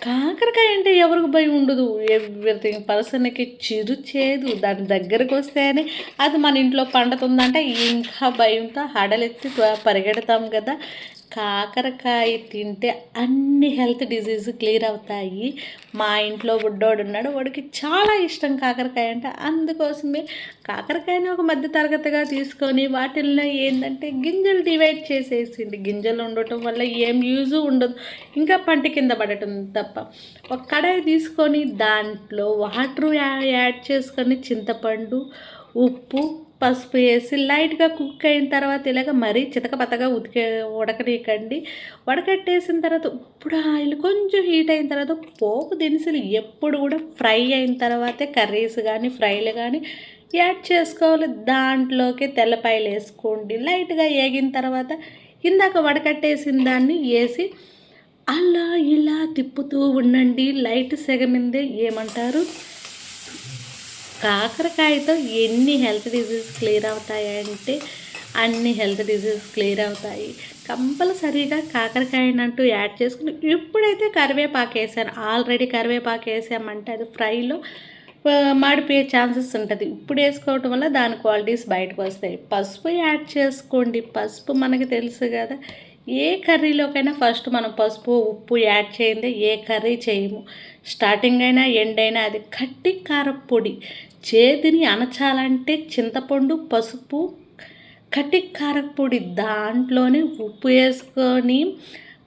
కాకరకాయ అంటే ఎవరికి భయం ఉండదు. ఎవ్రీథింగ్ పర్సన్‌కి చిరుచేదు. దాని దగ్గరకొస్తేనే అది మన ఇంట్లో పండుతుందంటే ఇంకా భయంతో హడలెత్తి పరిగెడతాం గదా! కాకరకాయ తింటే అన్ని హెల్త్ డిసీజ్ క్లియర్ అవుతాయి. మా ఇంట్లో బుడ్డోడున్నాడు. వాడికి చాలా ఇష్టం కాకరకాయ అంటే. అందుకోసమే కాకరకాయని ఒక మధ్య తరగతిగా తీసుకొని వాటిల్లో ఏందంటే గింజలు డివైడ్ చేసేసింది. గింజలు ఉండటం వల్ల ఏం యూజు ఉండదు. ఇంకా పంట కింద పడటం తప్ప. ఒక కడాయి తీసుకొని దాంట్లో వాటరు యాడ్ చేసుకొని చింతపండు, ఉప్పు, పసుపు వేసి లైట్‌గా కుక్ అయిన తర్వాత ఇలాగ మరీ చితకపతగా ఉడకనీయకండి. వడకట్టేసిన తర్వాత ఇప్పుడు ఆయిల్ కొంచెం హీట్ అయిన తర్వాత పోపు దినుసులు ఎప్పుడు కూడా ఫ్రై అయిన తర్వాతే కర్రీస్ కానీ, ఫ్రైలు కానీ యాడ్ చేసుకోవాలి. దాంట్లోకి తెల్లపాయలు వేసుకోండి. లైట్‌గా ఏగిన తర్వాత ఇందాక వడకట్టేసిన దాన్ని ఏసి అలా ఇలా తిప్పుతూ ఉండండి. లైట్ సెగ మీదే ఏమంటారు కాకరకాయతో ఎన్ని హెల్త్ డిసీజ్ క్లియర్ అవుతాయంటే అన్ని హెల్త్ డిసీజ్ క్లియర్ అవుతాయి. కంపల్సరీగా కాకరకాయనంటూ యాడ్ చేసుకుని ఇప్పుడైతే కరివేపాకు వేసాను. ఆల్రెడీ కరివేపాకు వేసామంటే అది ఫ్రైలో మాడిపోయే ఛాన్సెస్ ఉంటుంది. ఇప్పుడు వేసుకోవటం వల్ల దాని క్వాలిటీస్ బయటకు వస్తాయి. పసుపు యాడ్ చేసుకోండి. పసుపు మనకి తెలుసు కదా, ఏ కర్రీలోకైనా ఫస్ట్ మనం పసుపు ఉప్పు యాడ్ చేయందే ఏ కర్రీ చేయము. స్టార్టింగ్ అయినా ఎండ్ అయినా అది కట్టి కారపొడి. చేదుని అణచాలంటే చింతపండు, పసుపు, కట్టి కారపొడి దాంట్లోనే ఉప్పు వేసుకొని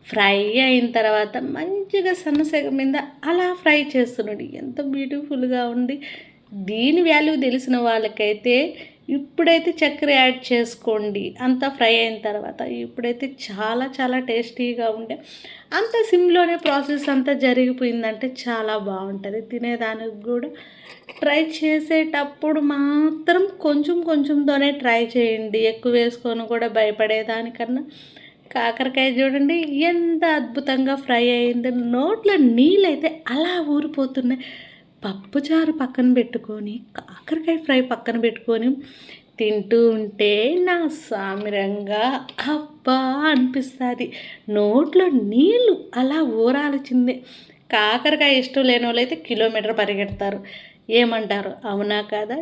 ఫ్రై అయిన తర్వాత మంచిగా సన్నసెగ మీద అలా ఫ్రై చేస్తున్నాడు. ఎంత బ్యూటిఫుల్గా ఉంది. దీని వాల్యూ తెలిసిన వాళ్ళకైతే ఇప్పుడైతే చక్కెర యాడ్ చేసుకోండి. అంతా ఫ్రై అయిన తర్వాత ఇప్పుడైతే చాలా చాలా టేస్టీగా ఉండే అంత సిమ్లోనే ప్రాసెస్ అంతా జరిగిపోయిందంటే చాలా బాగుంటుంది. తినేదానికి కూడా ట్రై చేసేటప్పుడు మాత్రం కొంచెం కొంచెంతోనే ట్రై చేయండి. ఎక్కువ వేసుకొని కూడా భయపడేదానికన్నా కాకరకాయ చూడండి ఎంత అద్భుతంగా ఫ్రై అయింది. నోట్లో నీళ్ళైతే అలా ఊరిపోతున్నాయి. పప్పుచారు పక్కన పెట్టుకొని కాకరకాయ ఫ్రై పక్కన పెట్టుకొని తింటూ ఉంటే నా సామిరంగా అబ్బా అనిపిస్తుంది. నోట్లో నీళ్ళు అలా ఊరాల్సిందే. కాకరకాయ ఇష్టం లేని వాళ్ళు అయితే కిలోమీటర్ పరిగెడతారు. ఏమంటారు? అవునా కాదా?